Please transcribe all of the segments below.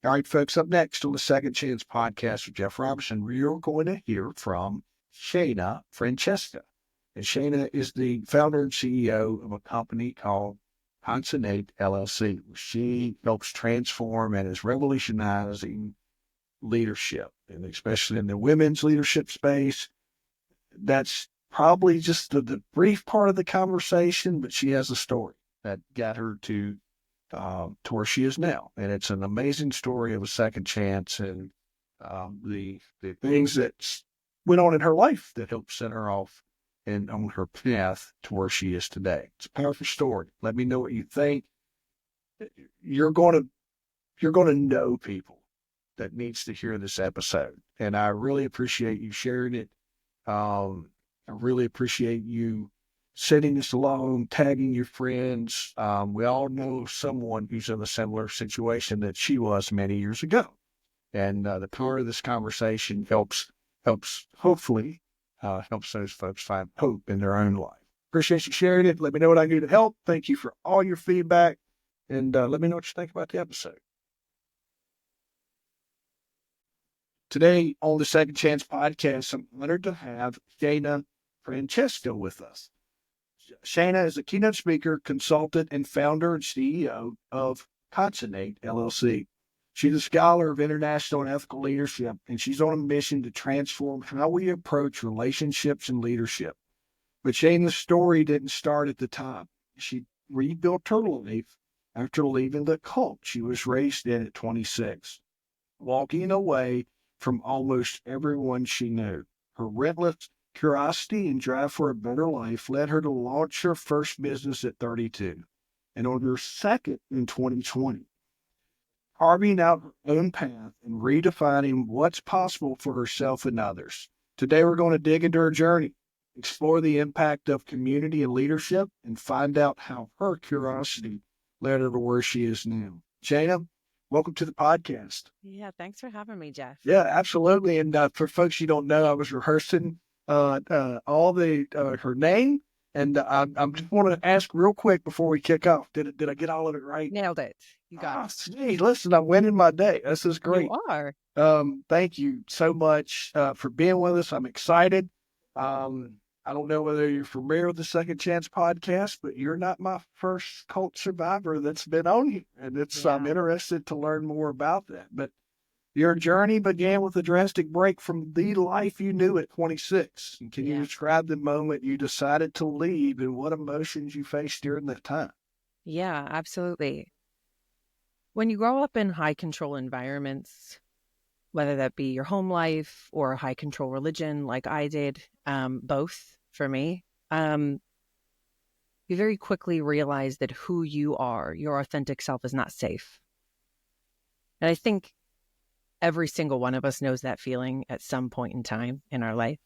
All right, folks, up next on the Second Chance podcast with Jeff Robinson, we're going to hear from Shana Francesca. And Shana is the founder and CEO of a company called Concinnate LLC. She helps transform and is revolutionizing leadership, and especially in the women's leadership space. That's probably just the brief part of the conversation, but she has a story that got her to where she is now. And it's an amazing story of a second chance and the things that went on in her life that helped set her off and on her path to where she is today. It's a powerful story. Let me know what you think. You're going to know people that needs to hear this episode. And I really appreciate you sharing it. I really appreciate you sending this along, tagging your friends. We all know someone who's in a similar situation that she was many years ago. And the power of this conversation helps hopefully helps those folks find hope in their own life. Appreciate you sharing it. Let me know what I can do to help. Thank you for all your feedback. And let me know what you think about the episode. Today on the Second Chance podcast, I'm honored to have Shana Francesca with us. Shana is a keynote speaker, consultant, and founder and CEO of Concinnate LLC. She's a scholar of international and ethical leadership, and she's on a mission to transform how we approach relationships and leadership. But Shana's story didn't start at the top. She rebuilt her life after leaving the cult she was raised in at 26, walking away from almost everyone she knew. Her relentless curiosity and drive for a better life led her to launch her first business at 32 and on her second in 2020. Carving out her own path and redefining what's possible for herself and others. Today, we're going to dig into her journey, explore the impact of community and leadership, and find out how her curiosity led her to where she is now. Shana, welcome to the podcast. Yeah, thanks for having me, Jeff. Yeah, absolutely. And for folks you don't know, I was rehearsing her name. And I just want to ask real quick before we kick off. Did I get all of it right? Nailed it. You got it. Hey, listen, I'm winning my day. This is great. You are. Thank you so much for being with us. I'm excited. I don't know whether you're familiar with the Second Chance podcast, but you're not my first cult survivor that's been on here. And I'm interested to learn more about that. But your journey began with a drastic break from the life you knew at 26. And can you describe the moment you decided to leave and what emotions you faced during that time? Yeah, absolutely. When you grow up in high control environments, whether that be your home life or a high control religion like I did, both for me, you very quickly realize that who you are, your authentic self, is not safe. And I think every single one of us knows that feeling at some point in time in our life.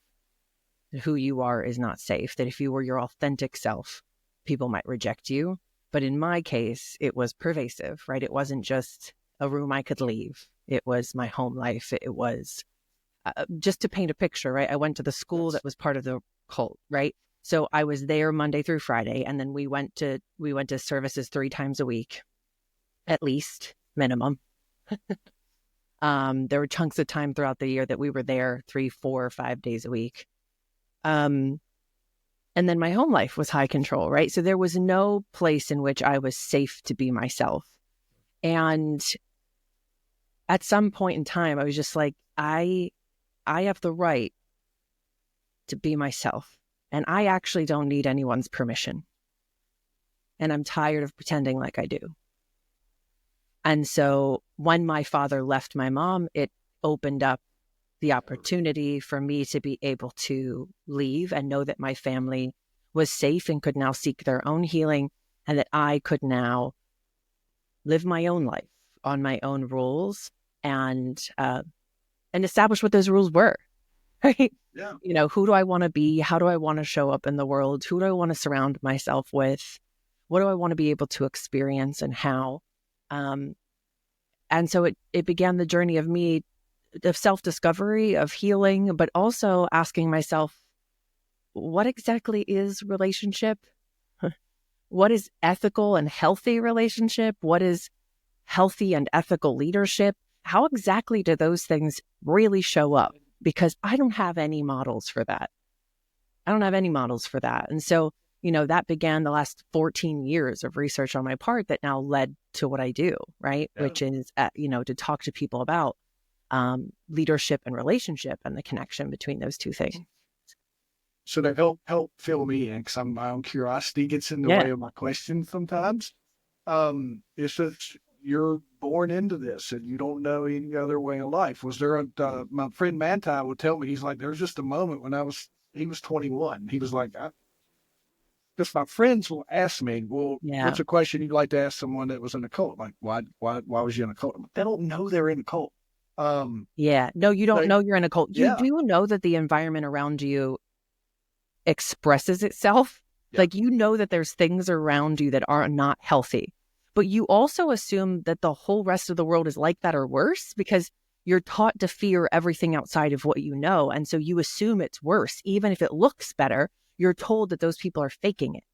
That who you are is not safe. That if you were your authentic self, people might reject you. But in my case, it was pervasive, right? It wasn't just a room I could leave. It was my home life. It was just to paint a picture, right? I went to the school that was part of the cult, right? So I was there Monday through Friday, and then we went to services 3 times a week, at least, minimum. There were chunks of time throughout the year that we were there 3, 4, 5 days a week. And then my home life was high control, right? So there was no place in which I was safe to be myself. And at some point in time, I was just like, I have the right to be myself. And I actually don't need anyone's permission. And I'm tired of pretending like I do. And so when my father left my mom, it opened up the opportunity for me to be able to leave and know that my family was safe and could now seek their own healing, and that I could now live my own life on my own rules and establish what those rules were. Right? Yeah. You know, who do I want to be? How do I want to show up in the world? Who do I want to surround myself with? What do I want to be able to experience, and how? And so it began the journey of me, of self-discovery, of healing, but also asking myself, what exactly is relationship? What is ethical and healthy relationship? What is healthy and ethical leadership? how exactly do those things really show up? Because I don't have any models for that. And so, that began the last 14 years of research on my part that now led to what I do, right? Yeah. Which is, to talk to people about leadership and relationship and the connection between those two things. So to help fill me in, because my own curiosity gets in the way of my questions sometimes. It's that you're born into this and you don't know any other way of life. Was there my friend Manti would tell me, he's like, there's just a moment when he was 21. He was like, just my friends will ask me, well, what's a question you'd like to ask someone that was in a cult? Like, why was you in a cult? They don't know they're in a cult. No, you don't know you're in a cult. You do know that the environment around you expresses itself. Like, that there's things around you that are not healthy, but you also assume that the whole rest of the world is like that or worse because you're taught to fear everything outside of what you know. And so you assume it's worse. Even if it looks better, you're told that those people are faking it,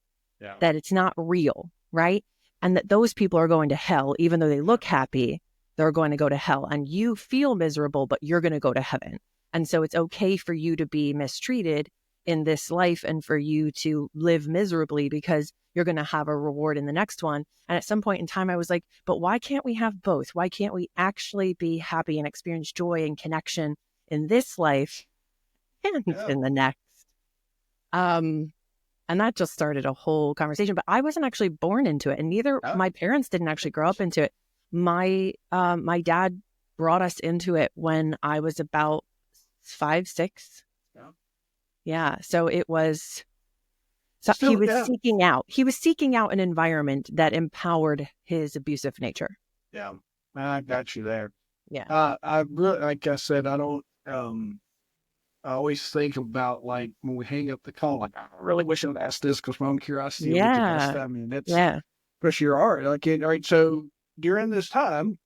that it's not real, right? And that those people are going to hell, even though they look happy, they're going to go to hell. And you feel miserable, but you're going to go to heaven. And so it's okay for you to be mistreated in this life and for you to live miserably because you're going to have a reward in the next one. And at some point in time, I was like, but why can't we have both? Why can't we actually be happy and experience joy and connection in this life and in the next? And that just started a whole conversation, but I wasn't actually born into it. And neither my parents didn't actually grow up into it. My dad brought us into it when I was about 5, 6. Yeah. So it was, he was seeking out an environment that empowered his abusive nature. Yeah. I got you there. Yeah. I really, like I said, I don't, I always think about, like, when we hang up the call, like, I really wish I'd asked this because my own curiosity will get the best. I mean, it's, especially your art. Like, all right. So during this time,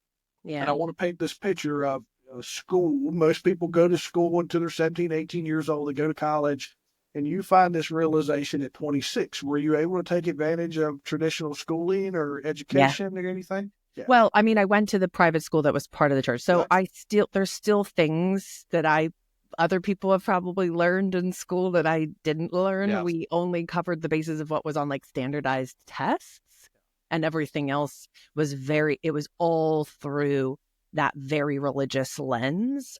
and I want to paint this picture of school. Most people go to school until they're 17, 18 years old. They go to college. And you find this realization at 26. Were you able to take advantage of traditional schooling or education or anything? Yeah. Well, I mean, I went to the private school that was part of the church. So there's still things that other people have probably learned in school that I didn't learn. Yeah. We only covered the basis of what was on like standardized tests, and everything else was it was all through that very religious lens.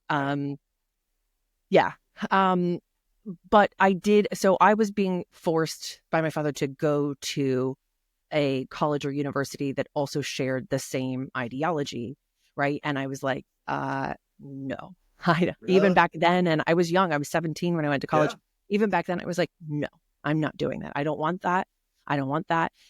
But I was being forced by my father to go to a college or university that also shared the same ideology, right? And I was like, no. Even back then, and I was young, I was 17 when I went to college. Even back then, I was like, no, I'm not doing that. I don't want that.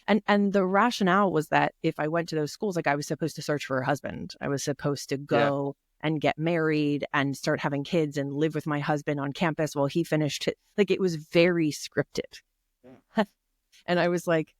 And the rationale was that if I went to those schools, like, I was supposed to search for a husband. I was supposed to go and get married and start having kids and live with my husband on campus while he finished it. Like, it was very scripted. And I was like,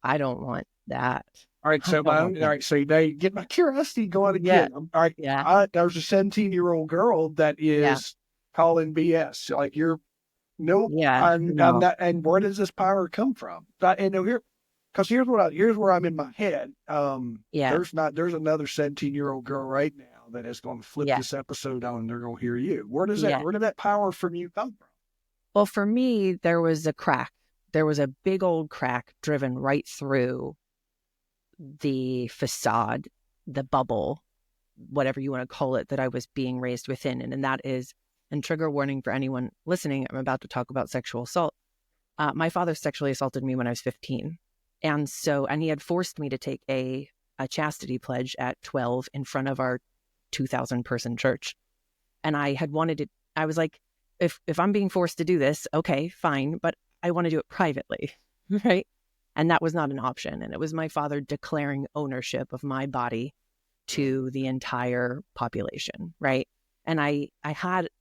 I don't want that. All right. So now you get my curiosity going again. All right. There's a 17-year-old girl that is calling BS. Like, I'm not. And where does this power come from? Because here's where I'm in my head. There's another 17-year-old girl right now that is going to flip this episode on, and they're going to hear you. Where did that power from you come from? Well, for me, there was a crack. There was a big old crack driven right through the facade, the bubble, whatever you want to call it, that I was being raised within. And that is, and trigger warning for anyone listening, I'm about to talk about sexual assault. My father sexually assaulted me when I was 15. And he had forced me to take a chastity pledge at 12 in front of our 2,000 person church. And I had wanted it. I was like, if I'm being forced to do this, okay, fine. But I want to do it privately, right? And that was not an option. And it was my father declaring ownership of my body to the entire population, right? And I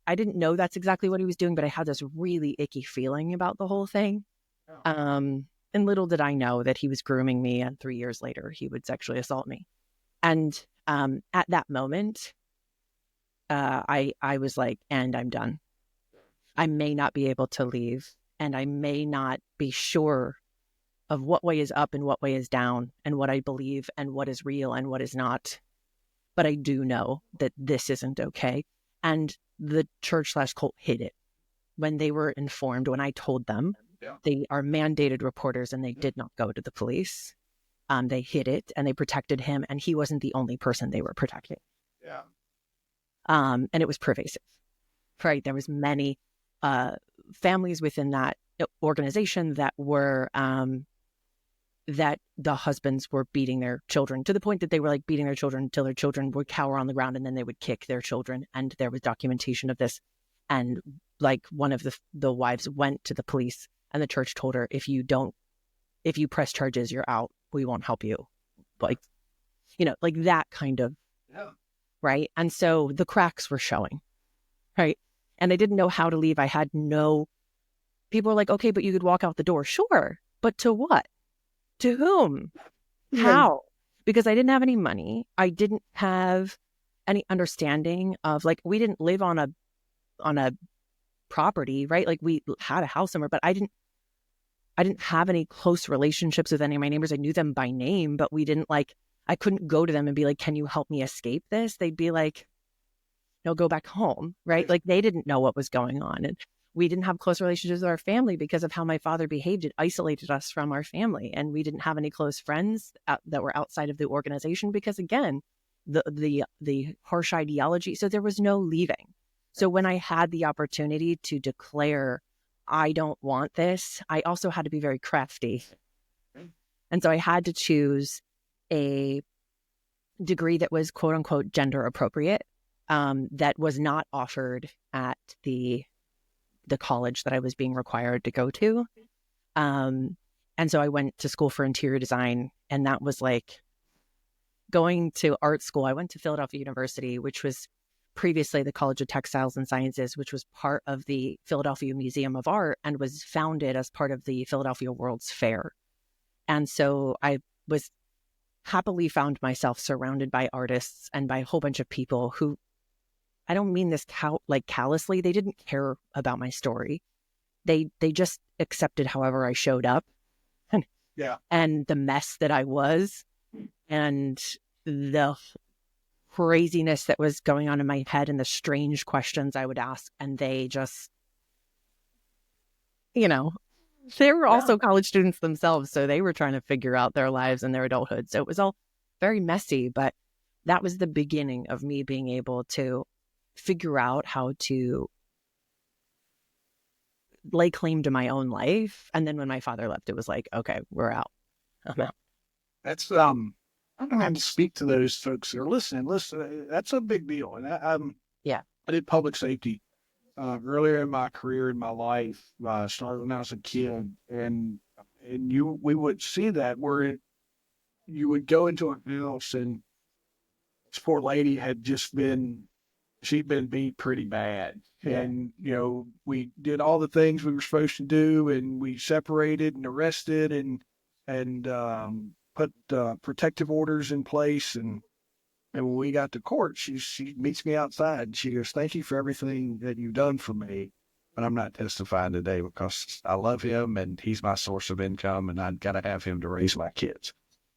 didn't know that's exactly what he was doing, but I had this really icky feeling about the whole thing. And little did I know that he was grooming me, and 3 years later, he would sexually assault me. And at that moment, I was like, and I'm done. I may not be able to leave, and I may not be sure of what way is up and what way is down, and what I believe and what is real and what is not. but I do know that this isn't okay. And the church/cult hid it when they were informed. When I told them, they are mandated reporters and they did not go to the police. They hid it and they protected him, and he wasn't the only person they were protecting. Yeah. And it was pervasive, right? There was many families within that organization that were that the husbands were beating their children, to the point that they were like beating their children until their children would cower on the ground, and then they would kick their children. And there was documentation of this. And like one of the wives went to the police, and the church told her, if you press charges, you're out. We won't help you. Like, like that kind of, right? And so the cracks were showing, right? And I didn't know how to leave. People were like, okay, but you could walk out the door. Sure. But to what? To whom? How? Because I didn't have any money. I didn't have any understanding of, like, we didn't live on a property, right? Like, we had a house somewhere, but I didn't have any close relationships with any of my neighbors. I knew them by name, but I couldn't go to them and be like, can you help me escape this? They'd be like, no, go back home, right? Like, they didn't know what was going on. And we didn't have close relationships with our family because of how my father behaved. It isolated us from our family. And we didn't have any close friends that were outside of the organization because, again, the harsh ideology. So there was no leaving. So when I had the opportunity to declare, I don't want this, I also had to be very crafty. And so I had to choose a degree that was quote unquote gender appropriate, that was not offered at the college that I was being required to go to. And so I went to school for interior design, and that was like going to art school. I went to Philadelphia University, which was previously the College of Textiles and Sciences, which was part of the Philadelphia Museum of Art and was founded as part of the Philadelphia World's Fair. And so I was happily found myself surrounded by artists and by a whole bunch of people who, I don't mean this callously, they didn't care about my story. They just accepted however I showed up and the mess that I was and the craziness that was going on in my head and the strange questions I would ask. And they just, they were also college students themselves. So they were trying to figure out their lives and their adulthood. So it was all very messy, but that was the beginning of me being able to figure out how to lay claim to my own life. And then when my father left, it was like, okay, we're out. I'm out. That's, I don't have to speak to those folks that are listening. Listen, that's a big deal. And I did public safety earlier in my career, in my life. Started when I was a kid, and we would see that where you would go into a house, and this poor lady she'd been beat pretty bad. Yeah. And, we did all the things we were supposed to do, and we separated and arrested and put protective orders in place. And when we got to court, she meets me outside and she goes, "Thank you for everything that you've done for me, but I'm not testifying today because I love him and he's my source of income and I've got to have him to raise my kids."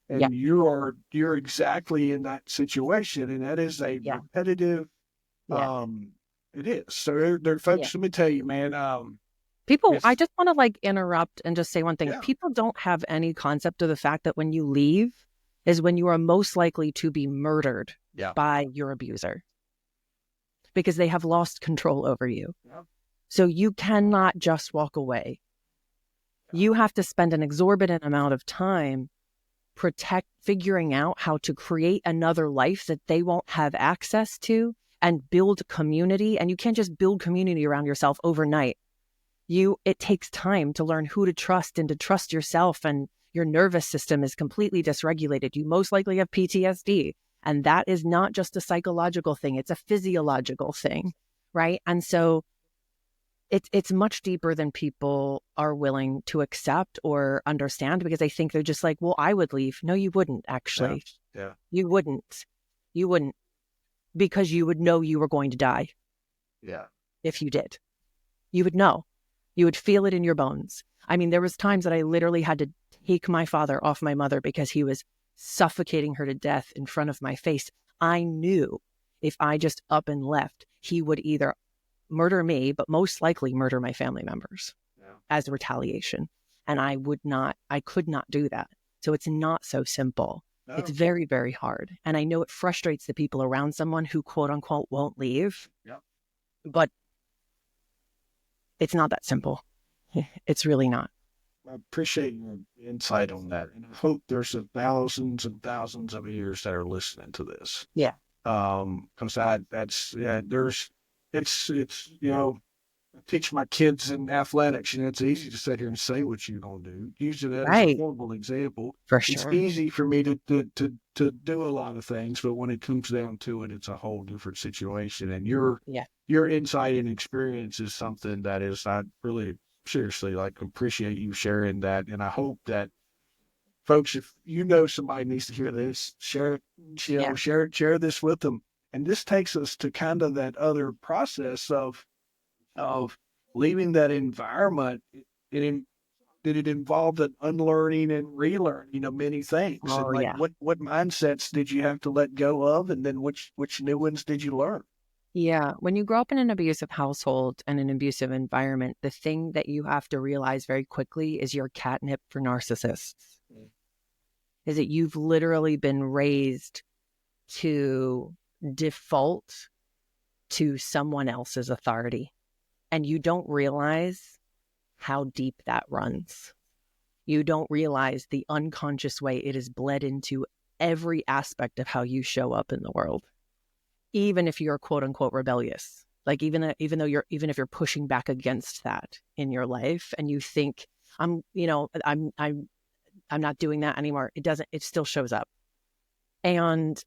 And you're exactly in that situation, and that is a repetitive. It is. So there, folks, let me tell you, man. People, I just want to interrupt and just say one thing. Yeah. People don't have any concept of the fact that when you leave is when you are most likely to be murdered by your abuser, because they have lost control over you. Yeah. So you cannot just walk away. Yeah. You have to spend an exorbitant amount of time figuring out how to create another life that they won't have access to, and build community. And you can't just build community around yourself overnight. It takes time to learn who to trust and to trust yourself, and your nervous system is completely dysregulated. You most likely have PTSD, and that is not just a psychological thing. It's a physiological thing, right? And so it's much deeper than people are willing to accept or understand, because I think they're just like, well, I would leave. No, you wouldn't actually. Yeah. You wouldn't, because you would know you were going to die. Yeah. If you did, you would know. You would feel it in your bones. I mean, there was times that I literally had to take my father off my mother because he was suffocating her to death in front of my face. I knew if I just up and left, he would either murder me, but most likely murder my family members as retaliation. And I could not do that. So it's not so simple. No. It's very, very hard. And I know it frustrates the people around someone who quote unquote won't leave, but it's not that simple. It's really not. I appreciate your insight on that. And I hope there's thousands and thousands of ears that are listening to this. Yeah. Because it's, I teach my kids in athletics, it's easy to sit here and say what you're going to do. Using that as a horrible example. For It's sure. easy for me to do a lot of things, but when it comes down to it, it's a whole different situation. And your insight and experience is something that is, I really seriously appreciate you sharing that. And I hope that folks, if somebody needs to hear this, share it, share this with them. And this takes us to kind of that other process of leaving that environment. It involved an unlearning and relearning of many things. Oh, and what mindsets did you have to let go of, and then which new ones did you learn? Yeah. When you grow up in an abusive household and an abusive environment, the thing that you have to realize very quickly is you're catnip for narcissists. Is that you've literally been raised to default to someone else's authority. And you don't realize how deep that runs. You don't realize the unconscious way it is bled into every aspect of how you show up in the world. Even if you're quote unquote rebellious, even if you're pushing back against that in your life and you think I'm not doing that anymore. It still shows up. And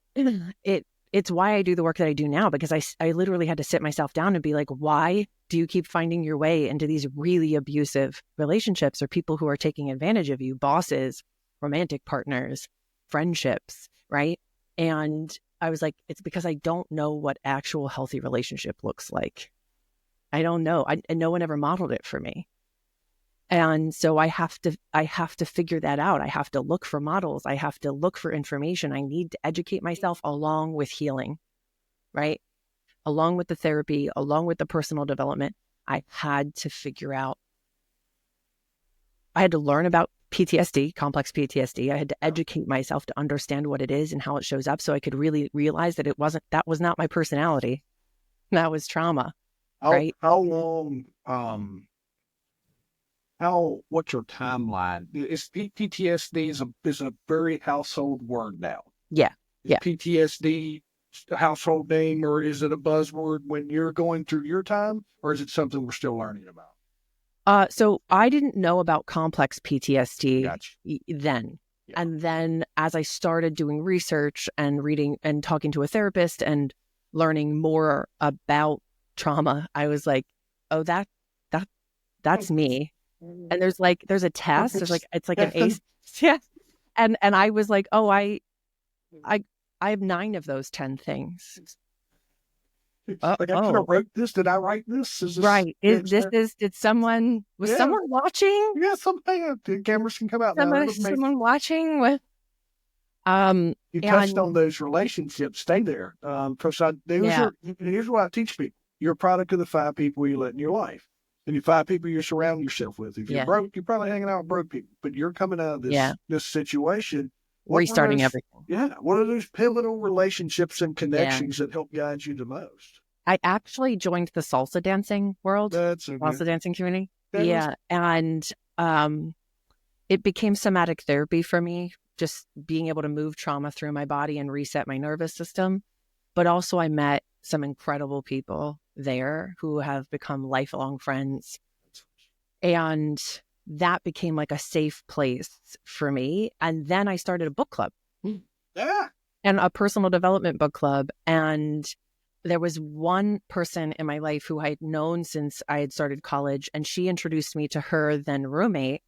it's why I do the work that I do now, because I literally had to sit myself down and be like, why do you keep finding your way into these really abusive relationships or people who are taking advantage of you, bosses, romantic partners, friendships, right? And I was like, it's because I don't know what actual healthy relationship looks like. I don't know. And no one ever modeled it for me. And so I have to figure that out. I have to look for models. I have to look for information. I need to educate myself along with healing, right? Along with the therapy, along with the personal development. I had to learn about PTSD, complex PTSD. I had to educate myself to understand what it is and how it shows up so I could really realize that that was not my personality. That was trauma, right? How long, what's your timeline? Is PTSD is a very household word now. Yeah. Is PTSD a household name, or is it a buzzword when you're going through your time, or is it something we're still learning about? So I didn't know about complex PTSD then. Yeah. And then as I started doing research and reading and talking to a therapist and learning more about trauma, I was like, oh, that's me. And there's a test. It's like an ACE. Yeah. And I was like, oh, I have 9 of those 10 things. I could have wrote this. Did I write this? Is this right? Did someone someone watching? Yeah, something. The cameras can come out. Someone watching with. You touched on those relationships. Stay there. Because here's what I teach people: you're a product of the 5 people you let in your life. And the 5 people you surround yourself with. If you're broke, you're probably hanging out with broke people. But you're coming out of this situation. Restarting everything. Yeah. What are those pivotal relationships and connections that help guide you the most? I actually joined the salsa dancing world. Salsa dancing community. And it became somatic therapy for me, just being able to move trauma through my body and reset my nervous system. But also I met some incredible people there who have become lifelong friends. And that became like a safe place for me. And then I started a book club. Yeah. And a personal development book club. And there was one person in my life who I had known since I had started college. And she introduced me to her then roommate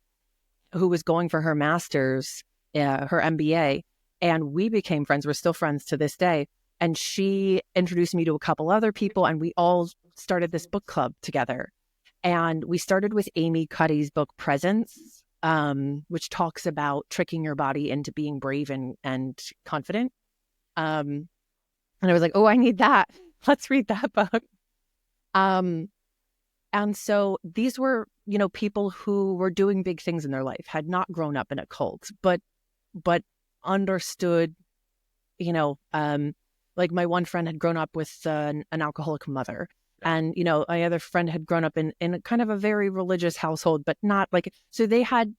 who was going for her master's, her MBA. And we became friends. We're still friends to this day. And she introduced me to a couple other people, and we all started this book club together. And we started with Amy Cuddy's book, Presence, which talks about tricking your body into being brave and confident. And I was like, oh, I need that. Let's read that book. And so these were, people who were doing big things in their life, had not grown up in a cult, but understood, like my one friend had grown up with an alcoholic mother. And, my other friend had grown up in a kind of a very religious household, but not like, so they had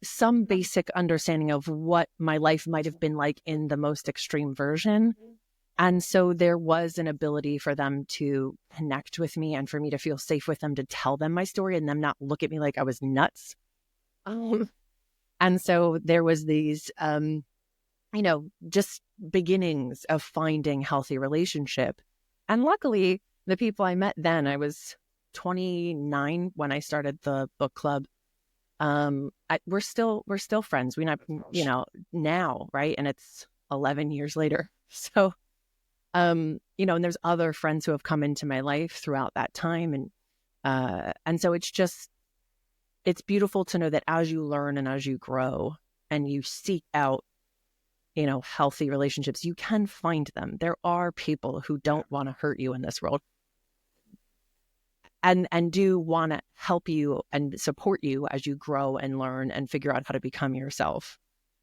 some basic understanding of what my life might have been like in the most extreme version. And so there was an ability for them to connect with me and for me to feel safe with them, to tell them my story and them not look at me like I was nuts. And so there was these, just beginnings of finding healthy relationship. And luckily, the people I met then, I was 29 when I started the book club. We're still friends. We not, now, right? And it's 11 years later. So, and there's other friends who have come into my life throughout that time. And so it's beautiful to know that as you learn and as you grow and you seek out, healthy relationships, you can find them. There are people who don't want to hurt you in this world and do want to help you and support you as you grow and learn and figure out how to become yourself.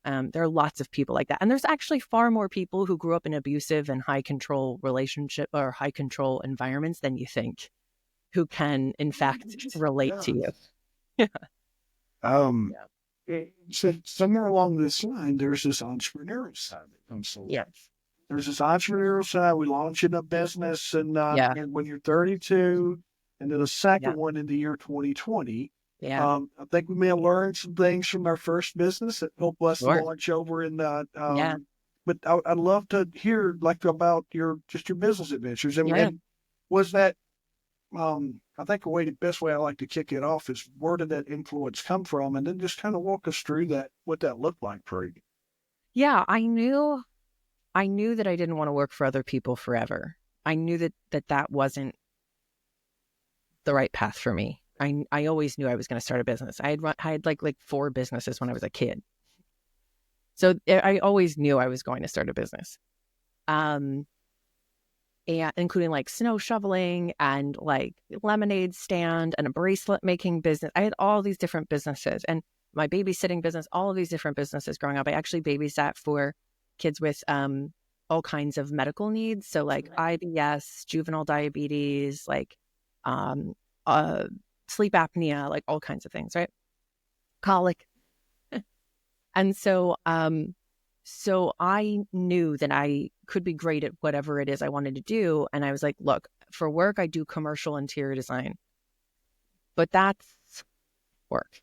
There are lots of people like that. And there's actually far more people who grew up in abusive and high control relationship or high control environments than you think, who can in fact relate to you. Yeah. So somewhere along this line, there's this entrepreneurial side that comes to life. Yeah. There's this entrepreneurial side. We launching a business and when you're 32, and then a second one in the year 2020. Yeah. I think we may have learned some things from our first business that helped us launch over in that. But I'd love to hear about your business adventures. And was that, I think the best way I like to kick it off is, where did that influence come from? And then just kind of walk us through what that looked like for you. Yeah, I knew that I didn't want to work for other people forever. I knew that wasn't the right path for me. I always knew I was going to start a business. I had like 4 businesses when I was a kid. So I always knew I was going to start a business. And including like snow shoveling and like lemonade stand and a bracelet making business. I had all these different businesses and my babysitting business, all of these different businesses growing up. I actually babysat for kids with all kinds of medical needs. So like IBS, juvenile diabetes, like sleep apnea, like all kinds of things, right? Colic. And so I knew that I could be great at whatever it is I wanted to do. And I was like, look, for work, I do commercial interior design, but that's work.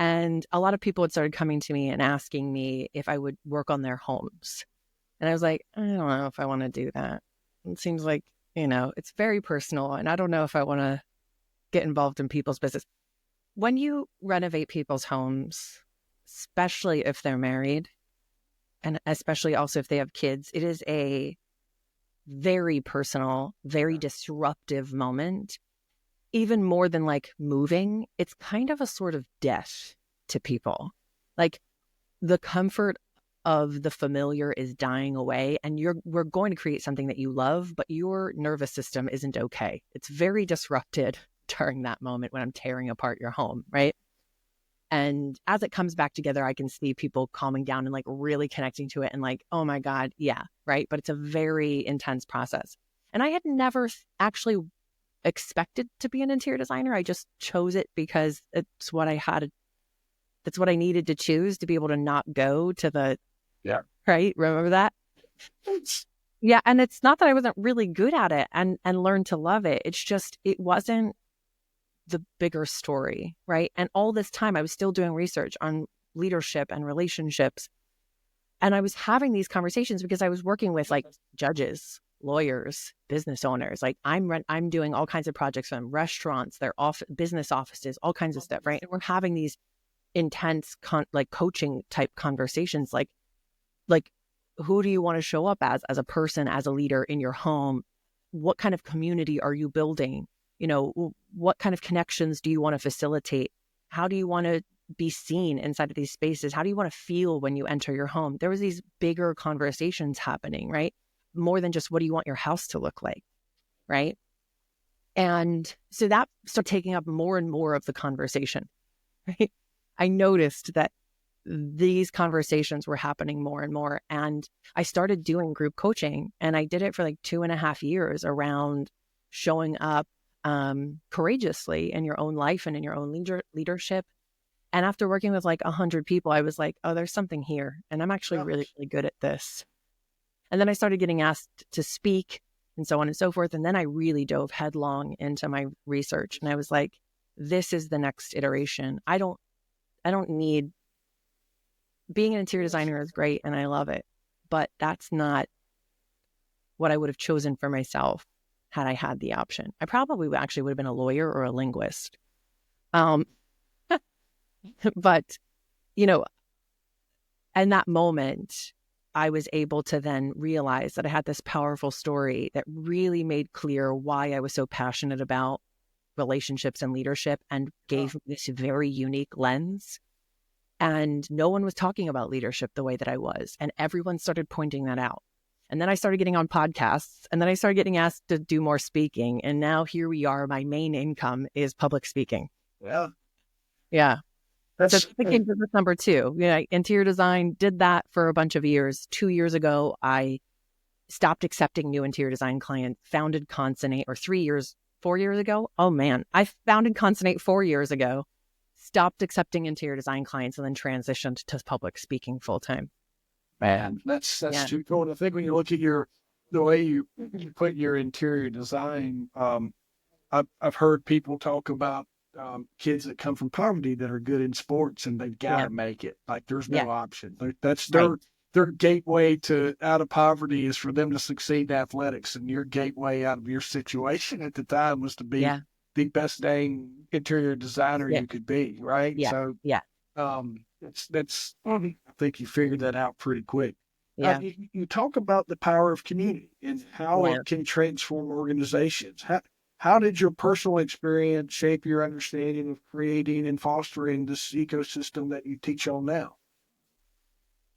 And a lot of people had started coming to me and asking me if I would work on their homes. And I was like, I don't know if I want to do that. It seems like, it's very personal. And I don't know if I want to get involved in people's business. When you renovate people's homes, especially if they're married, and especially also if they have kids, it is a very personal, very disruptive moment. Even more than like moving, it's kind of a sort of death to people. Like the comfort of the familiar is dying away and we're going to create something that you love, but your nervous system isn't okay. It's very disrupted during that moment when I'm tearing apart your home, right? And as it comes back together, I can see people calming down and like really connecting to it and like, oh my God, yeah, right? But it's a very intense process. And I had never actually expected to be an interior designer. I just chose it because it's what I had. That's what I needed to choose to be able to not go to the, right? Remember that? Yeah. And it's not that I wasn't really good at it and learned to love it. It's just, it wasn't the bigger story, right? And all this time I was still doing research on leadership and relationships. And I was having these conversations because I was working with like judges, lawyers, business owners. Like I'm doing all kinds of projects from restaurants, their business offices, all kinds of stuff, right? And we're having these intense like coaching type conversations, like who do you want to show up as a person, as a leader in your home? What kind of community are you building? What kind of connections do you want to facilitate? How do you want to be seen inside of these spaces? How do you want to feel when you enter your home? There was these bigger conversations happening, right? More than just what do you want your house to look like, right? And so that started taking up more and more of the conversation, right? I noticed that these conversations were happening more and more. And I started doing group coaching, and I did it for like 2.5 years around showing up courageously in your own life and in your own leadership. And after working with like 100 people, I was like, oh, there's something here. And I'm actually really, really good at this. And then I started getting asked to speak and so on and so forth. And then I really dove headlong into my research. And I was like, this is the next iteration. I don't need, being an interior designer is great and I love it, but that's not what I would have chosen for myself had I had the option. I probably actually would have been a lawyer or a linguist. But, you know, in that moment, I was able to then realize that I had this powerful story that really made clear why I was so passionate about relationships and leadership, and gave me this very unique lens. And no one was talking about leadership the way that I was. And everyone started pointing that out. And then I started getting on podcasts, and then I started getting asked to do more speaking. And now here we are. My main income is public speaking. Yeah. Yeah. So that became business number 2. You know, interior design, did that for a bunch of years. 2 years ago, I stopped accepting new interior design clients, founded Concinnate, or 4 years ago. Oh man, I founded Concinnate 4 years ago, stopped accepting interior design clients, and then transitioned to public speaking full time. Man, that's too cool. And I think when you look at the way you put your interior design, I've heard people talk about kids that come from poverty that are good in sports, and they've got to make it. Like there's no option. That's their gateway to out of poverty is for them to succeed in athletics. And your gateway out of your situation at the time was to be the best dang interior designer you could be, right? Yeah. So that's I think you figured that out pretty quick. Yeah. You talk about the power of community and how it can transform organizations. How did your personal experience shape your understanding of creating and fostering this ecosystem that you teach on now?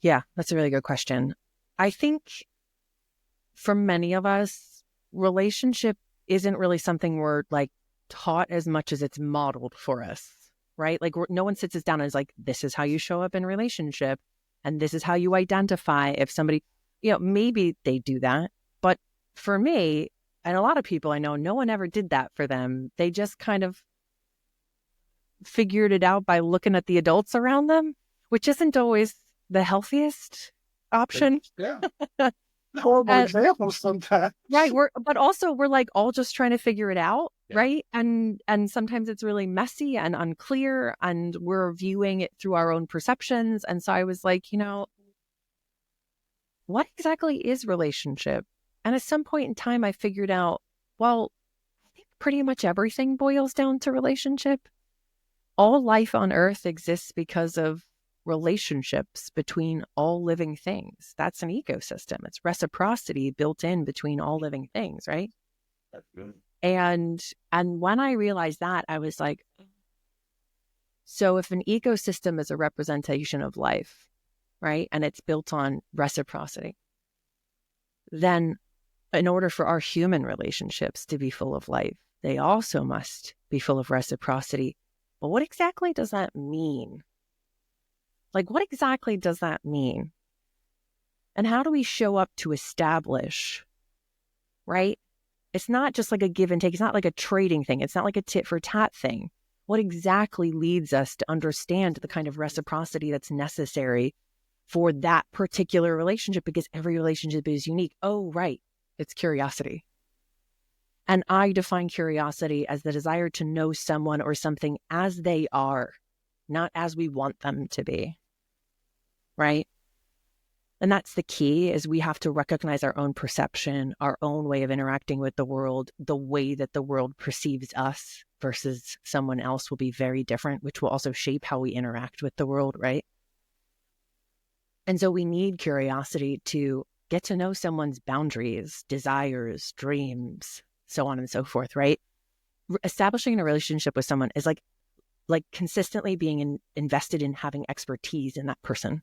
Yeah, that's a really good question. I think for many of us, relationship isn't really something we're like taught as much as it's modeled for us, right? Like no one sits us down and is like, this is how you show up in relationship, and this is how you identify if somebody, you know, maybe they do that. But for me, and a lot of people I know, no one ever did that for them. They just kind of figured it out by looking at the adults around them, which isn't always the healthiest option. Yeah. Horrible examples sometimes. Right. But also we're like all just trying to figure it out. Right. And sometimes it's really messy and unclear, and we're viewing it through our own perceptions. And so I was like, you know, what exactly is relationship? And at some point in time, I figured out, well, I think pretty much everything boils down to relationship. All life on earth exists because of relationships between all living things. That's an ecosystem. It's reciprocity built in between all living things, right? That's good. And when I realized that, I was like, so if an ecosystem is a representation of life, right, and it's built on reciprocity, then in order for our human relationships to be full of life, they also must be full of reciprocity. But what exactly does that mean? Like, what exactly does that mean? And how do we show up to establish, right? It's not just like a give and take. It's not like a trading thing. It's not like a tit for tat thing. What exactly leads us to understand the kind of reciprocity that's necessary for that particular relationship? Because every relationship is unique. Oh, right. It's curiosity. And I define curiosity as the desire to know someone or something as they are, not as we want them to be. Right? And that's the key, is we have to recognize our own perception, our own way of interacting with the world. The way that the world perceives us versus someone else will be very different, which will also shape how we interact with the world, right? And so we need curiosity to get to know someone's boundaries, desires, dreams, so on and so forth, right? Establishing a relationship with someone is like like consistently being invested in having expertise in that person,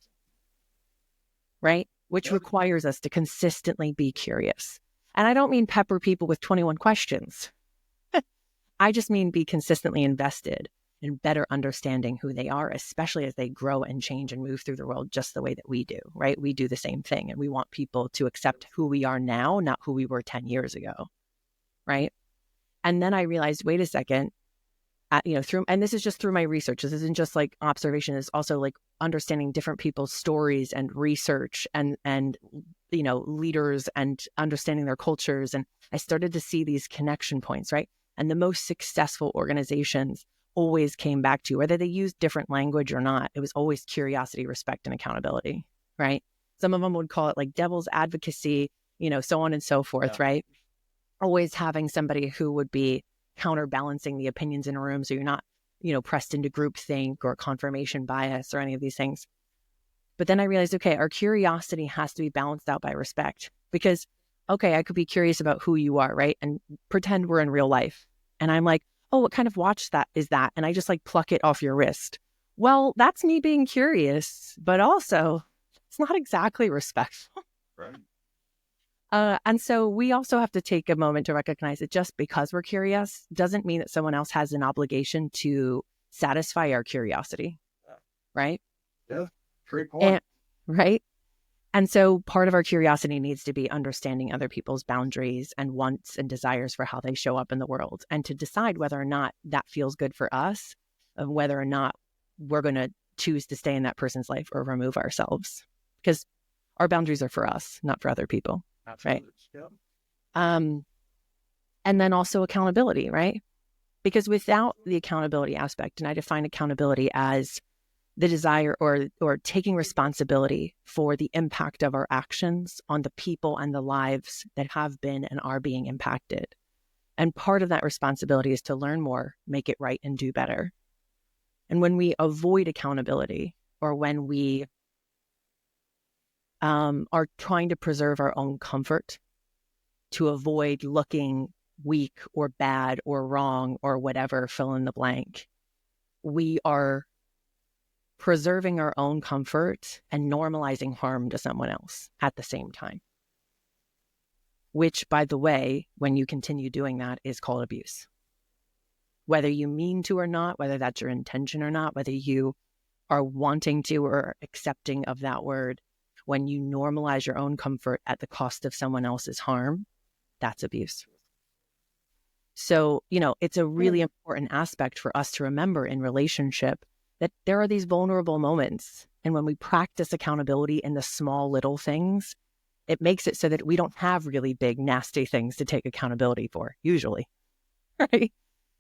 right? Which requires us to consistently be curious. And I don't mean pepper people with 21 questions. I just mean be consistently invested in better understanding who they are, especially as they grow and change and move through the world just the way that we do, right? We do the same thing, and we want people to accept who we are now, not who we were 10 years ago, right? And then I realized, wait a second, and this is just through my research. This isn't just like observation. It's also like understanding different people's stories and research and leaders and understanding their cultures. And I started to see these connection points, right? And the most successful organizations always came back to, whether they used different language or not, it was always curiosity, respect, and accountability, right? Some of them would call it like devil's advocacy, so on and so forth, right? Always having somebody who would be counterbalancing the opinions in a room, so you're not, pressed into groupthink or confirmation bias or any of these things. But then I realized, okay, our curiosity has to be balanced out by respect, because, okay, I could be curious about who you are, right? And pretend we're in real life. And I'm like, oh, what kind of watch is that? And I just like pluck it off your wrist. Well, that's me being curious, but also it's not exactly respectful. Right. And so we also have to take a moment to recognize that just because we're curious doesn't mean that someone else has an obligation to satisfy our curiosity, right? Yeah, great point. Right? And so part of our curiosity needs to be understanding other people's boundaries and wants and desires for how they show up in the world, and to decide whether or not that feels good for us, of whether or not we're going to choose to stay in that person's life or remove ourselves, because our boundaries are for us, not for other people. Absolutely. Right. Yeah. And then also accountability, right? Because without the accountability aspect, and I define accountability as the desire or taking responsibility for the impact of our actions on the people and the lives that have been and are being impacted. And part of that responsibility is to learn more, make it right, and do better. And when we avoid accountability, or when we are trying to preserve our own comfort to avoid looking weak or bad or wrong or whatever, fill in the blank, we are preserving our own comfort and normalizing harm to someone else at the same time. Which, by the way, when you continue doing that, is called abuse. Whether you mean to or not, whether that's your intention or not, whether you are wanting to or accepting of that word, when you normalize your own comfort at the cost of someone else's harm, that's abuse. So, it's a really important aspect for us to remember in relationship that there are these vulnerable moments. And when we practice accountability in the small little things, it makes it so that we don't have really big, nasty things to take accountability for, usually, right?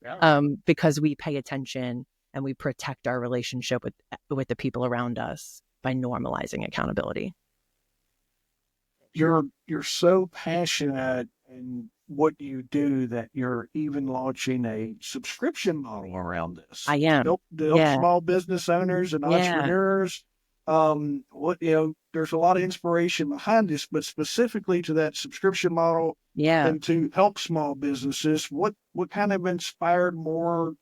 Yeah. Because we pay attention and we protect our relationship with the people around us by normalizing accountability. You're so passionate in what you do that you're even launching a subscription model around this. I am. To help small business owners and entrepreneurs. There's a lot of inspiration behind this, but specifically to that subscription model and to help small businesses, what kind of inspired more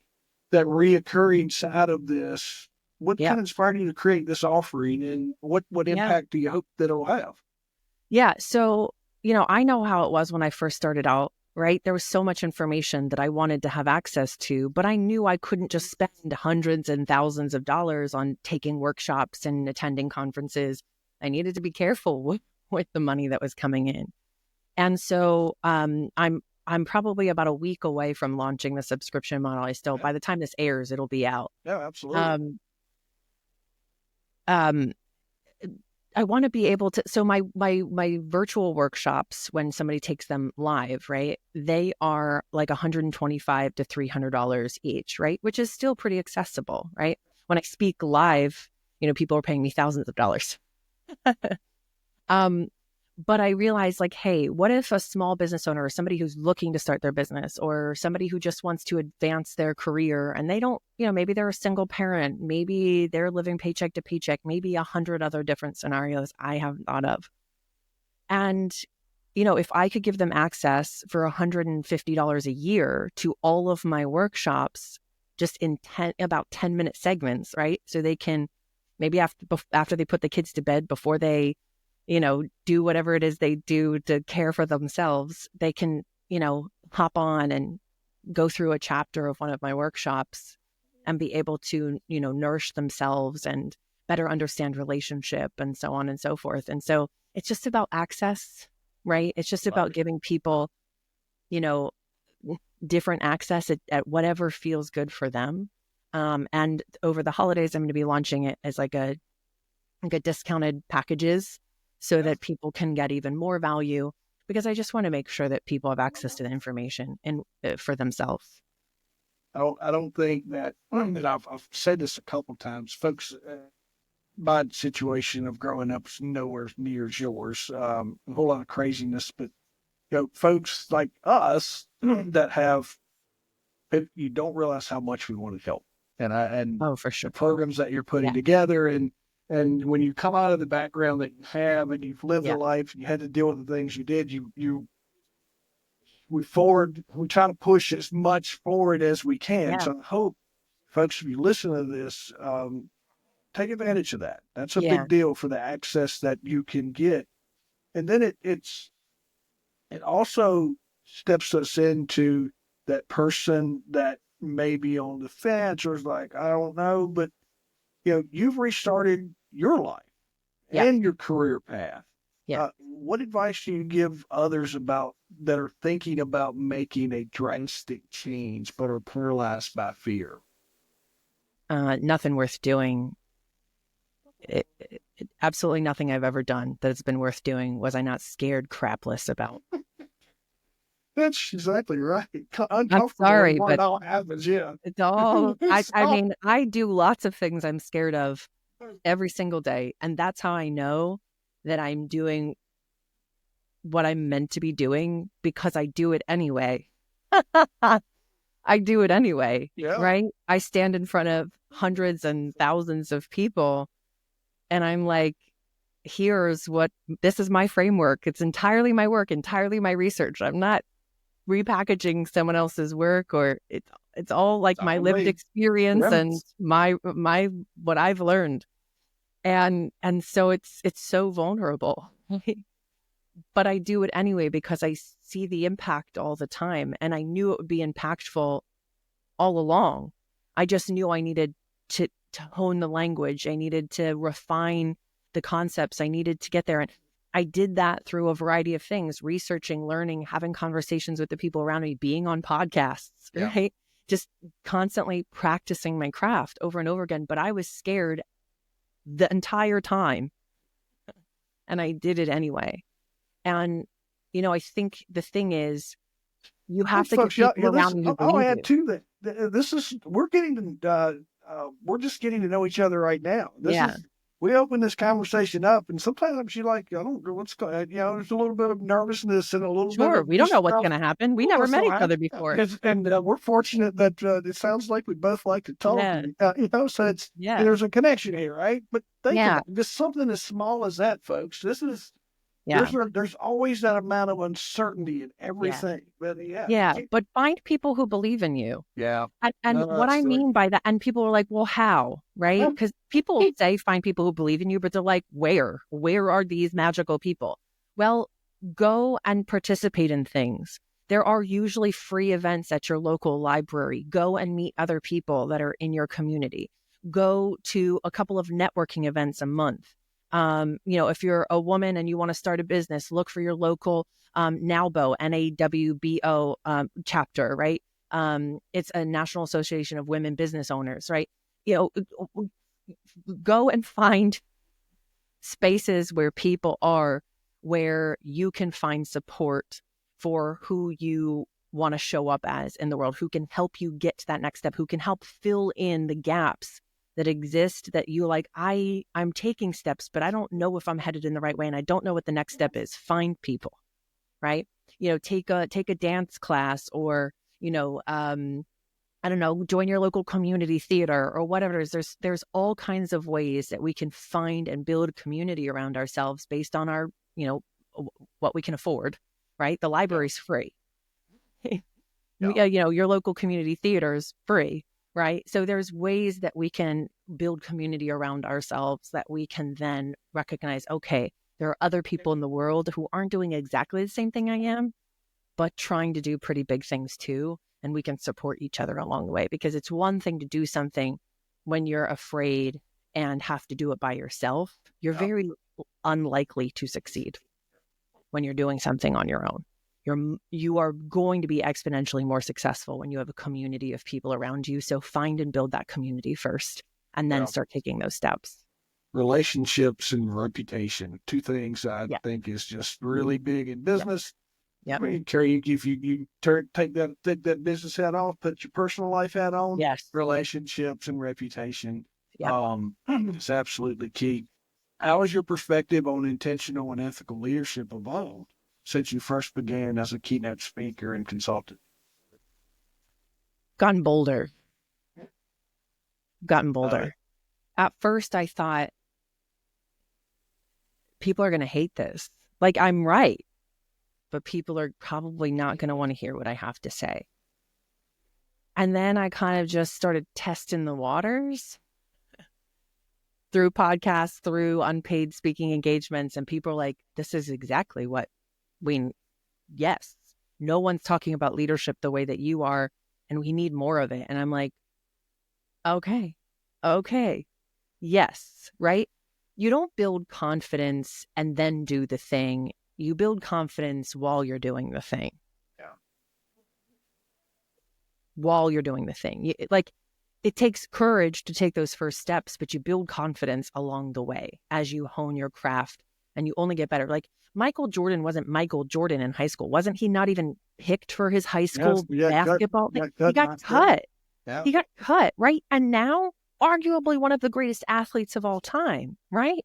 that reoccurring side of this? What kind of inspired you to create this offering, and what impact do you hope that it'll have? Yeah. So, I know how it was when I first started out, right? There was so much information that I wanted to have access to, but I knew I couldn't just spend hundreds and thousands of dollars on taking workshops and attending conferences. I needed to be careful with the money that was coming in. And so I'm probably about a week away from launching the subscription model. By the time this airs, it'll be out. Yeah, absolutely. I want to be able to, so my virtual workshops, when somebody takes them live, right, they are like $125 to $300 each, right, which is still pretty accessible, right? When I speak live, people are paying me thousands of dollars. But I realized, like, hey, what if a small business owner or somebody who's looking to start their business, or somebody who just wants to advance their career, and they don't, maybe they're a single parent, maybe they're living paycheck to paycheck, maybe 100 other different scenarios I haven't thought of. And, if I could give them access for $150 a year to all of my workshops, just in about 10-minute segments, right? So they can maybe after they put the kids to bed, before they, do whatever it is they do to care for themselves, they can, hop on and go through a chapter of one of my workshops and be able to, nourish themselves and better understand relationship and so on and so forth. And so it's just about access, right? It's just about giving people, different access at whatever feels good for them. And over the holidays, I'm going to be launching it as like a discounted packages so that people can get even more value, because I just want to make sure that people have access to the information and for themselves. I don't think that, and I've said this a couple times, folks. My situation of growing up is nowhere near as yours. A whole lot of craziness, but folks like us that have, you don't realize how much we want to help, and Oh, for sure. the programs that you're putting together, and when you come out of the background that you have, and you've lived a life, and you had to deal with the things you did, we try to push as much forward as we can. Yeah. So I hope folks, if you listen to this, take advantage of that. That's a Yeah. big deal for the access that you can get. And then it also steps us into that person that may be on the fence or is like, I don't know, but you've restarted your life and your career path. Yeah. What advice do you give others that are thinking about making a drastic change but are paralyzed by fear? Nothing worth doing. Absolutely nothing I've ever done that has been worth doing was I not scared crapless about. That's exactly right. I'm sorry, but it all happens. Yeah, it's all. I mean, I do lots of things I'm scared of every single day, and that's how I know that I'm doing what I'm meant to be doing, because I do it anyway. I do it anyway, right? I stand in front of hundreds and thousands of people, and I'm like, this is my framework. It's entirely my work, entirely my research. I'm not repackaging someone else's work, or it's all like my lived experience and my what I've learned. And so it's so vulnerable. But I do it anyway because I see the impact all the time, and I knew it would be impactful all along. I just knew I needed to hone the language. I needed to refine the concepts. I needed to get there. And I did that through a variety of things: researching, learning, having conversations with the people around me, being on podcasts, right? Just constantly practicing my craft over and over again. But I was scared the entire time, and I did it anyway. And, I think the thing is, you have to get people around you. I'll add to that. We're just getting to know each other right now. We open this conversation up, and sometimes you're like, I don't know what's going. There's a little bit of nervousness and a little bit of, we don't know what's going to happen. We never met each other before, and we're fortunate that it sounds like we both like to talk. So it's there's a connection here, right? But think about just something as small as that, folks. This is. There's always that amount of uncertainty in everything. But find people who believe in you. And what I mean by that, and people are like, well, how? Right? Because people say find people who believe in you, but they're like, where are these magical people? Well, go and participate in things. There are usually free events at your local library. Go and meet other people that are in your community. Go to a couple of networking events a month. If you're a woman and you want to start a business, look for your local NAWBO, NAWBO chapter, right? It's a National Association of Women Business Owners, right? Go and find spaces where people are, where you can find support for who you want to show up as in the world, who can help you get to that next step, who can help fill in the gaps that exist, that you like, I'm taking steps, but I don't know if I'm headed in the right way, and I don't know what the next step is. Find people, right? Take a dance class, or, I don't know, join your local community theater or whatever it is. There's all kinds of ways that we can find and build community around ourselves based on our, what we can afford, right? The library's free. Your local community theater is free, right? So there's ways that we can build community around ourselves that we can then recognize, okay, there are other people in the world who aren't doing exactly the same thing I am, but trying to do pretty big things too. And we can support each other along the way, because it's one thing to do something when you're afraid and have to do it by yourself. You're very unlikely to succeed when you're doing something on your own. You are going to be exponentially more successful when you have a community of people around you. So find and build that community first, and then start taking those steps. Relationships and reputation, two things I think is just really big in business. Yep. I mean, Carrie, if you take that business hat off, put your personal life hat on. Yes. Relationships and reputation, Yep. is absolutely key. How has your perspective on intentional and ethical leadership evolved since you first began as a keynote speaker and consultant? Gotten bolder. At first, I thought people are going to hate this. Like, I'm right, but people are probably not going to want to hear what I have to say. And then I kind of just started testing the waters through podcasts, through unpaid speaking engagements. And people are like, this is exactly what yes, no one's talking about leadership the way that you are, and we need more of it. And I'm like, okay, yes, right? You don't build confidence and then do the thing. You build confidence while you're doing the thing. Yeah. While you're doing the thing. It takes courage to take those first steps, but you build confidence along the way as you hone your craft, and you only get better. Like, Michael Jordan wasn't Michael Jordan in high school. Wasn't he not even picked for his high school basketball thing? He got cut. Yeah. He got cut, right? And now, arguably one of the greatest athletes of all time, right?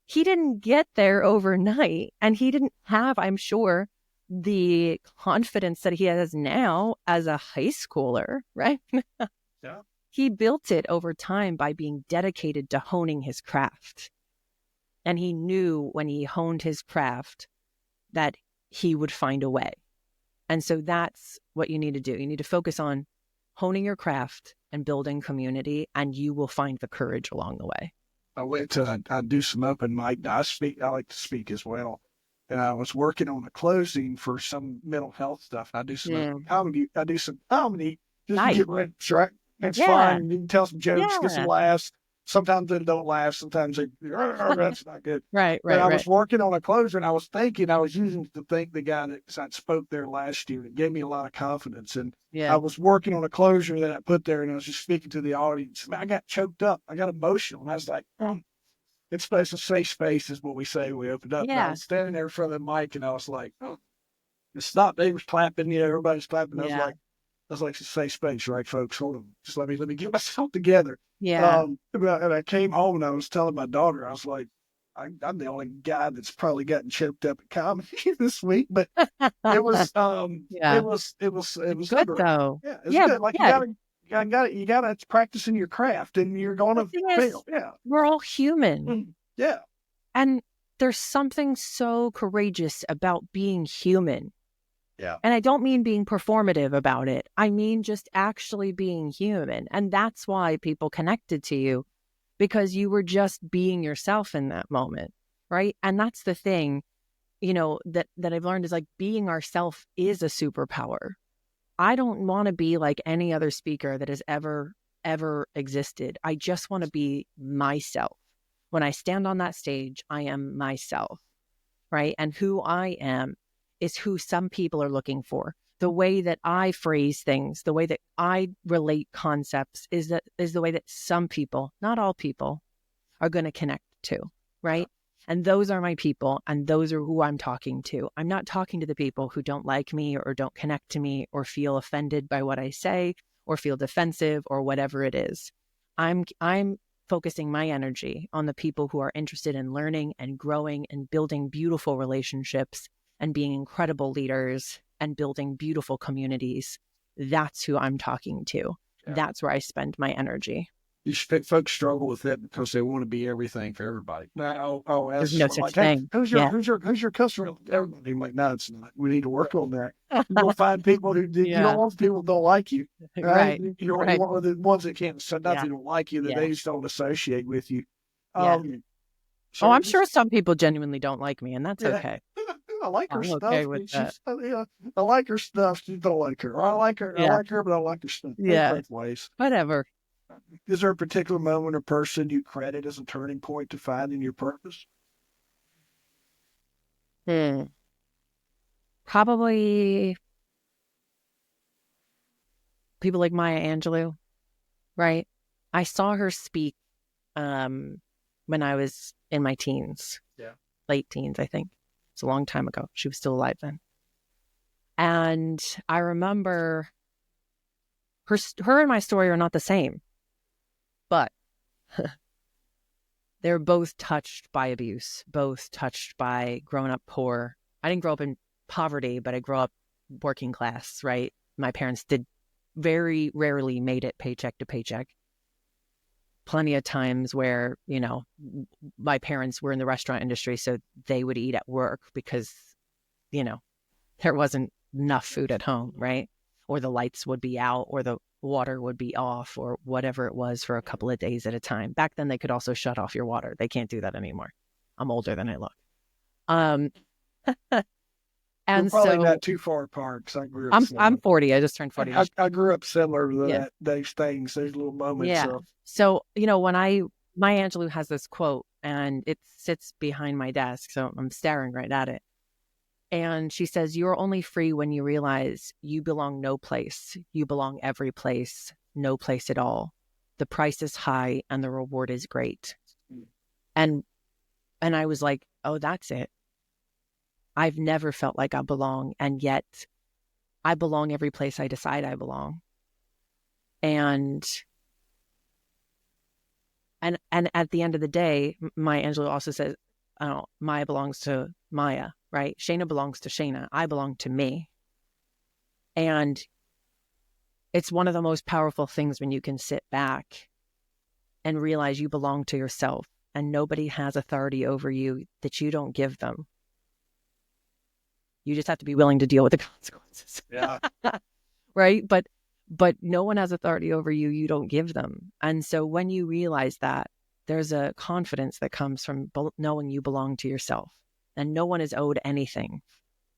He didn't get there overnight, and he didn't have, I'm sure, the confidence that he has now as a high schooler, right? Yeah. He built it over time by being dedicated to honing his craft. And he knew when he honed his craft that he would find a way. And so that's what you need to do. You need to focus on honing your craft and building community, and you will find the courage along the way. I do some open mic. I like to speak as well. And I was working on a closing for some mental health stuff. I do some comedy. Just to get ready, right? It's fine. You can tell some jokes, get some laughs. Sometimes they don't laugh. Sometimes they, that's not good. Right. But I was working on a closer, and I was thinking, I was using to thank the guy that spoke there last year. It gave me a lot of confidence. And I was working on a closure that I put there, and I was just speaking to the audience. Man, I got choked up. I got emotional. And I was like, it's supposed to safe space is what we say when we opened up. Yeah. And I was standing there in front of the mic, and I was like, it's not, they was clapping, everybody's clapping. I was like, it's a safe space, right, folks? Hold on. Just let me get myself together. Yeah. And I came home and I was telling my daughter, I was like, I'm the only guy that's probably gotten choked up at comedy this week, but it was, it was good great. though. Yeah. It's good. Like you gotta practice in your craft, and you're going to fail. Yeah. We're all human. Yeah. And there's something so courageous about being human. Yeah. And I don't mean being performative about it. I mean just actually being human. And that's why people connected to you, because you were just being yourself in that moment, right? And that's the thing, that I've learned is, like, being ourself is a superpower. I don't want to be like any other speaker that has ever existed. I just want to be myself. When I stand on that stage, I am myself, right? And who I am is who some people are looking for. The way that I phrase things, the way that I relate concepts is the way that some people, not all people, are going to connect to, right? And those are my people, and those are who I'm talking to. I'm not talking to the people who don't like me or don't connect to me or feel offended by what I say or feel defensive or whatever it is. I'm focusing my energy on the people who are interested in learning and growing and building beautiful relationships and being incredible leaders and building beautiful communities. That's who I'm talking to. Yeah. That's where I spend my energy. Folks struggle with it because they want to be everything for everybody. Now, There's ask no someone such like, hey, thing. who's your customer? Everybody. I'm like, no, it's not. We need to work on that. You'll find people who you don't Yeah. want people who don't like you. Right? Right. You Right. want the ones that can't say Yeah. nothing, don't like you, that Yeah. they just don't associate with you. Yeah. So Oh, I'm sure some people genuinely don't like me, and that's yeah. okay. I like her I'm stuff. okay with But that. I like her stuff. She don't like her. I like her. I Yeah. like her, but I like her stuff. Yeah. Both ways. Whatever. Is there a particular moment or person you credit as a turning point to finding your purpose? Probably people like Maya Angelou, right? I saw her speak when I was in my teens. Yeah. Late teens, I think. It's a long time ago. She was still alive then. And I remember her and my story are not the same, but they're both touched by abuse, both touched by growing up poor. I didn't grow up in poverty, but I grew up working class, right? My parents did very rarely made it paycheck to paycheck. Plenty of times where, my parents were in the restaurant industry, so they would eat at work because, there wasn't enough food at home, right? Or the lights would be out, or the water would be off, or whatever it was for a couple of days at a time. Back then, they could also shut off your water. They can't do that anymore. I'm older than I look. And and probably so not too far apart because I grew up. I'm 40. I just turned 40. I grew up similar to Yeah. those things, those little moments Yeah. of. So, when Maya Angelou has this quote, and it sits behind my desk, so I'm staring right at it. And she says, "You're only free when you realize you belong no place. You belong every place, no place at all. The price is high and the reward is great." And I was like, oh, that's it. I've never felt like I belong, and yet I belong every place I decide I belong. And at the end of the day, Maya Angelou also says, Maya belongs to Maya, right? Shana belongs to Shana. I belong to me. And it's one of the most powerful things when you can sit back and realize you belong to yourself, and nobody has authority over you that you don't give them. You just have to be willing to deal with the consequences. Yeah. Right? But no one has authority over you. You don't give them. And so when you realize that, there's a confidence that comes from knowing you belong to yourself, and no one is owed anything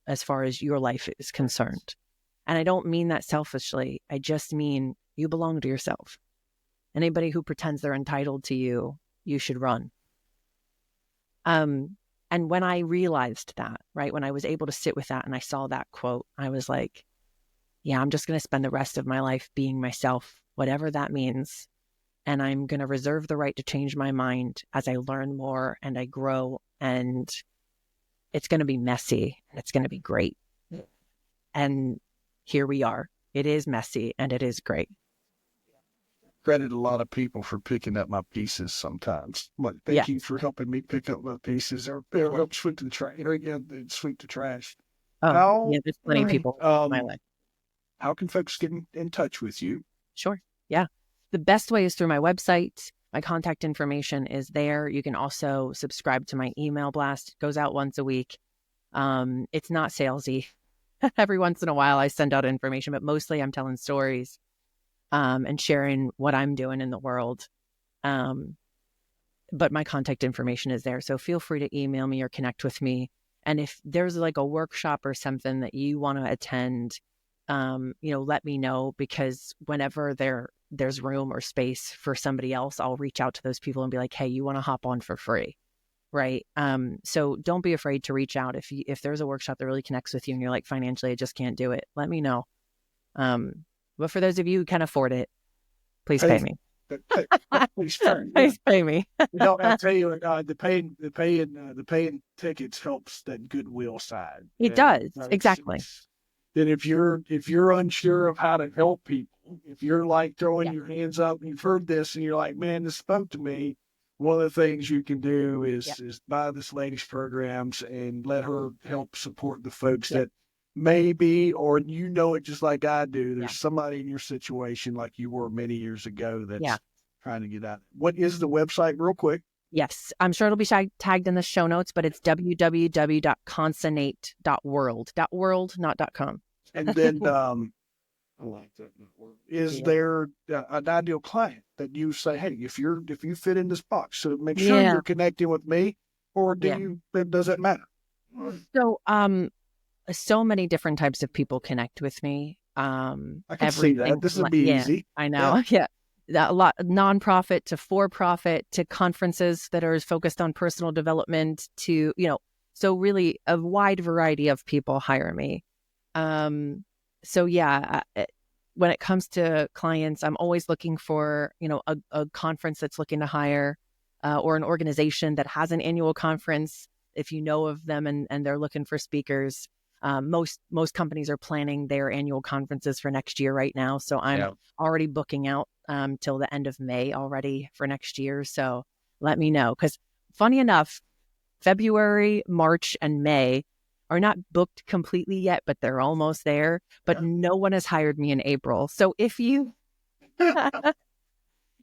as far as your life is concerned. And I don't mean that selfishly. I just mean you belong to yourself. Anybody who pretends they're entitled to you, you should run. And when I realized that, right, when I was able to sit with that and I saw that quote, I was like, yeah, I'm just going to spend the rest of my life being myself, whatever that means. And I'm going to reserve the right to change my mind as I learn more and I grow. And it's going to be messy. It's going to be great. And here we are. It is messy and it is great. Credit a lot of people for picking up my pieces sometimes. Like, thank you for helping me pick up my pieces, or help sweep the trash. Sweep the trash. Oh, yeah, there's plenty of people in my life. How can folks get in touch with you? Sure. Yeah. The best way is through my website. My contact information is there. You can also subscribe to my email blast. It goes out once a week. It's not salesy. Every once in a while I send out information, but mostly I'm telling stories and sharing what I'm doing in the world. But my contact information is there. So feel free to email me or connect with me. And if there's like a workshop or something that you want to attend, let me know, because whenever there's room or space for somebody else, I'll reach out to those people and be like, hey, you want to hop on for free? Right. So don't be afraid to reach out. If there's a workshop that really connects with you and you're like, financially, I just can't do it, let me know. But for those of you who can afford it, please pay me. Please pay me. I'll tell you, the paying tickets helps that goodwill side. It does. Exactly. Then if you're unsure of how to help people, if you're like throwing your hands up and you've heard this and you're like, man, this spoke to me, one of the things you can do is buy this lady's programs and let her help support the folks that maybe, or it just like I do, there's somebody in your situation like you were many years ago that's trying to get at. What is the website, real quick? Yes, I'm sure it'll be tagged in the show notes, but it's www.concinnate.world. .world, not .com. And then, is there an ideal client that you say, hey, if you fit in this box, so make sure you're connecting with me, or does it matter? So, so many different types of people connect with me. I can see that. This would be easy. I know. Yeah. A lot, nonprofit to for-profit to conferences that are focused on personal development to, so really a wide variety of people hire me. So yeah, when it comes to clients, I'm always looking for, a conference that's looking to hire, or an organization that has an annual conference. If you know of them and they're looking for speakers, most companies are planning their annual conferences for next year right now. So I'm already booking out till the end of May already for next year. So let me know, because funny enough, February, March, and May are not booked completely yet, but they're almost there. But no one has hired me in April. So if you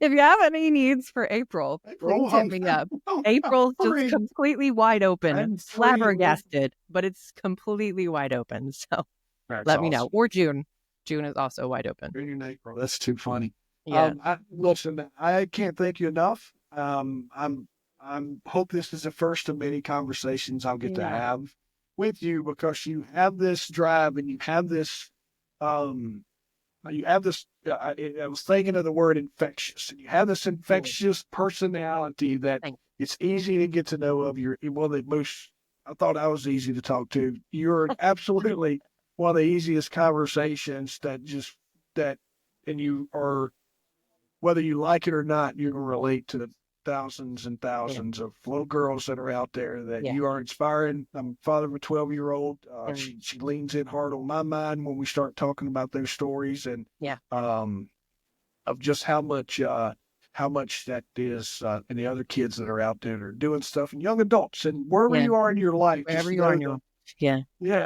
if you have any needs for April, please hit me up. April's just completely wide open. Flabbergasted, but it's completely wide open. So let me know. Or June. June is also wide open. June and April. That's too funny. Yeah. Listen, I can't thank you enough. I'm hope this is the first of many conversations I'll get to have with you, because you have this drive and you have this I was thinking of the word infectious, and you have this infectious personality that it's easy to get to know of. I thought I was easy to talk to. You're absolutely one of the easiest conversations and you are, whether you like it or not, you can relate to the thousands and thousands of little girls that are out there that you are inspiring. I'm a father of a 12-year-old. She leans in hard on my mind when we start talking about those stories, and of just how much that is, and the other kids that are out there that are doing stuff, and young adults, and wherever you are in your life, wherever you are in your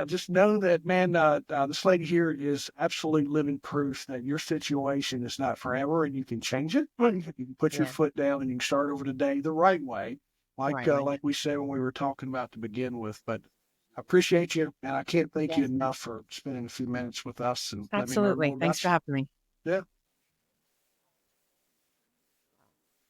just know that, man, this lady here is absolutely living proof that your situation is not forever, and you can change it. You can put your foot down and you can start over today the right way, like we said when we were talking about to begin with. But I appreciate you, and I can't thank you enough for spending a few minutes with us. And absolutely. Thanks for having me. Yeah.